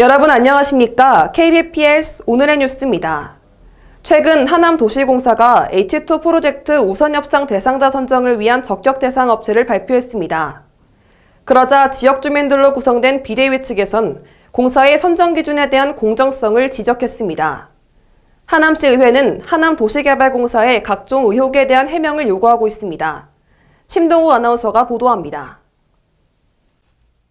여러분 안녕하십니까? KBPS 오늘의 뉴스입니다. 최근 하남도시공사가 H2 프로젝트 우선협상 대상자 선정을 위한 적격 대상 업체를 발표했습니다. 그러자 지역 주민들로 구성된 비대위 측에선 공사의 선정 기준에 대한 공정성을 지적했습니다. 하남시 의회는 하남도시개발공사의 각종 의혹에 대한 해명을 요구하고 있습니다. 심동우 아나운서가 보도합니다.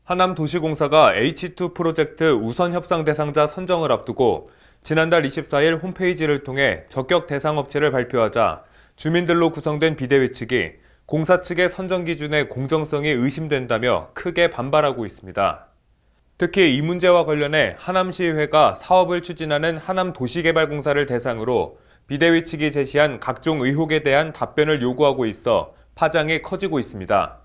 하남도시공사가 H2 프로젝트 우선 협상 대상자 선정을 앞두고 지난달 24일 홈페이지를 통해 적격 대상 업체를 발표하자 주민들로 구성된 비대위 측이 공사 측의 선정 기준의 공정성이 의심된다며 크게 반발하고 있습니다. 특히 이 문제와 관련해 하남시의회가 사업을 추진하는 하남도시개발공사를 대상으로 비대위 측이 제시한 각종 의혹에 대한 답변을 요구하고 있어 파장이 커지고 있습니다.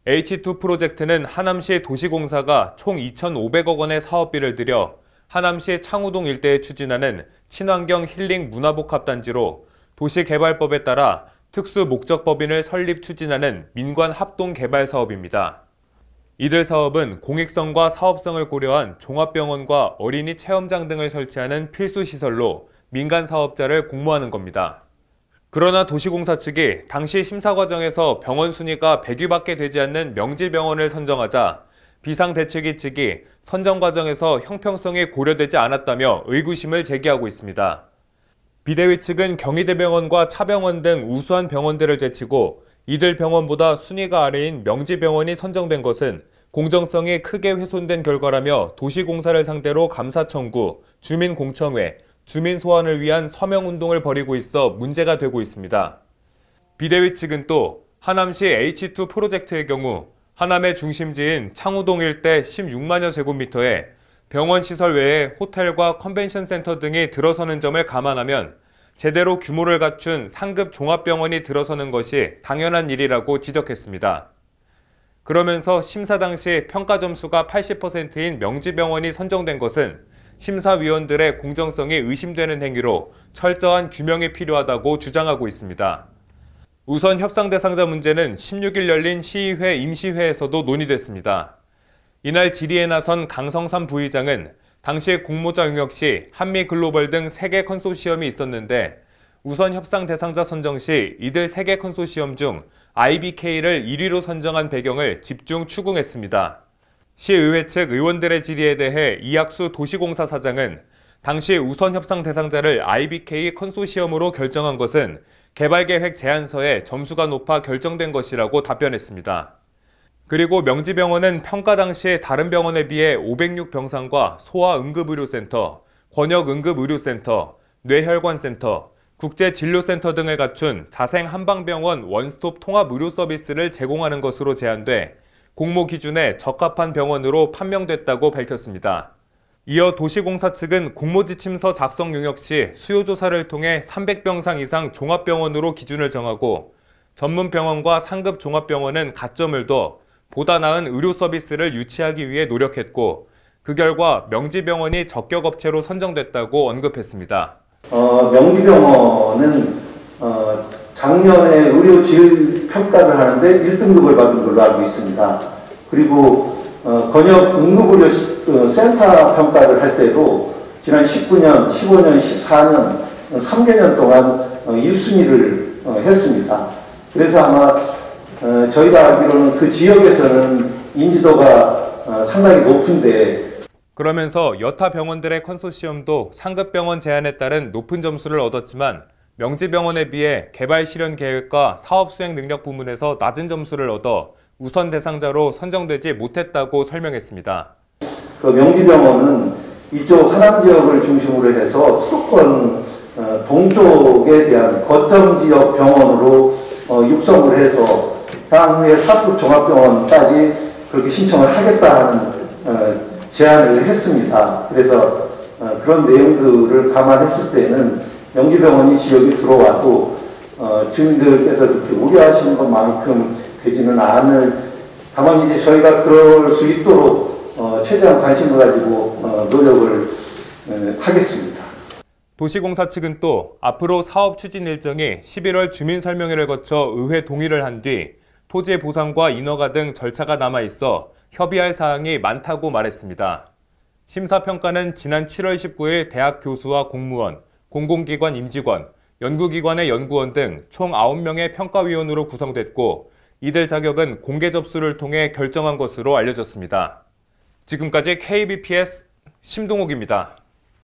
H2 프로젝트는 하남시 도시공사가 총 2,500억 원의 사업비를 들여 하남시 창우동 일대에 추진하는 친환경 힐링 문화복합단지로 도시개발법에 따라 특수목적법인을 설립 추진하는 민관 합동개발 사업입니다. 이들 사업은 공익성과 사업성을 고려한 종합병원과 어린이 체험장 등을 설치하는 필수시설로 민간 사업자를 공모하는 겁니다. 그러나 도시공사 측이 당시 심사 과정에서 병원 순위가 100위밖에 되지 않는 명지병원을 선정하자 비상대책위 측이 선정 과정에서 형평성이 고려되지 않았다며 의구심을 제기하고 있습니다. 비대위 측은 경희대병원과 차병원 등 우수한 병원들을 제치고 이들 병원보다 순위가 아래인 명지병원이 선정된 것은 공정성이 크게 훼손된 결과라며 도시공사를 상대로 감사 청구, 주민공청회, 주민 소환을 위한 서명운동을 벌이고 있어 문제가 되고 있습니다. 비대위 측은 또 하남시 H2 프로젝트의 경우 하남의 중심지인 창우동 일대 16만여 제곱미터에 병원 시설 외에 호텔과 컨벤션 센터 등이 들어서는 점을 감안하면 제대로 규모를 갖춘 상급 종합병원이 들어서는 것이 당연한 일이라고 지적했습니다. 그러면서 심사 당시 평가 점수가 80%인 명지병원이 선정된 것은 심사위원들의 공정성이 의심되는 행위로 철저한 규명이 필요하다고 주장하고 있습니다. 우선 협상 대상자 문제는 16일 열린 시의회 임시회에서도 논의됐습니다. 이날 질의에 나선 강성삼 부의장은 당시 공모자 용역 시 한미글로벌 등 3개 컨소시엄이 있었는데 우선 협상 대상자 선정 시 이들 3개 컨소시엄 중 IBK를 1위로 선정한 배경을 집중 추궁했습니다. 시의회 측 의원들의 질의에 대해 이학수 도시공사 사장은 당시 우선 협상 대상자를 IBK 컨소시엄으로 결정한 것은 개발계획 제안서에 점수가 높아 결정된 것이라고 답변했습니다. 그리고 명지병원은 평가 당시 다른 병원에 비해 506병상과 소아응급의료센터, 권역응급의료센터, 뇌혈관센터, 국제진료센터 등을 갖춘 자생한방병원 원스톱 통합의료 서비스를 제공하는 것으로 제안돼 공모 기준에 적합한 병원으로 판명됐다고 밝혔습니다. 이어 도시공사 측은 공모지침서 작성 용역 시 수요조사를 통해 300병상 이상 종합병원으로 기준을 정하고 전문병원과 상급 종합병원은 가점을 둬 보다 나은 의료 서비스를 유치하기 위해 노력했고 그 결과 명지병원이 적격업체로 선정됐다고 언급했습니다. 명지병원은 작년에 의료 질 평가를 하는데 1등급을 받은 걸로 알고 있습니다. 그리고 권역 응급의료 센터 평가를 할 때도 지난 19년, 15년, 14년, 3개년 동안 1순위를 했습니다. 그래서 아마 저희가 알기로는 그 지역에서는 인지도가 상당히 높은데 그러면서 여타 병원들의 컨소시엄도 상급병원 제안에 따른 높은 점수를 얻었지만 명지병원에 비해 개발 실현 계획과 사업 수행 능력 부문에서 낮은 점수를 얻어 우선 대상자로 선정되지 못했다고 설명했습니다. 그 명지병원은 이쪽 하남 지역을 중심으로 해서 수도권 동쪽에 대한 거점 지역 병원으로 육성을 해서 향후에 4급 종합병원까지 그렇게 신청을 하겠다는 제안을 했습니다. 그래서 그런 내용들을 감안했을 때는 명지병원이 지역에 들어와도 주민들께서 그렇게 우려하시는 것만큼 되지는 않을, 다만 이제 저희가 그럴 수 있도록 최대한 관심을 가지고 노력을 하겠습니다. 도시공사 측은 또 앞으로 사업 추진 일정이 11월 주민설명회를 거쳐 의회 동의를 한 뒤 토지 보상과 인허가 등 절차가 남아있어 협의할 사항이 많다고 말했습니다. 심사평가는 지난 7월 19일 대학 교수와 공무원, 공공기관 임직원, 연구기관의 연구원 등 총 9명의 평가위원으로 구성됐고 이들 자격은 공개 접수를 통해 결정한 것으로 알려졌습니다. 지금까지 KBPS 심동욱입니다.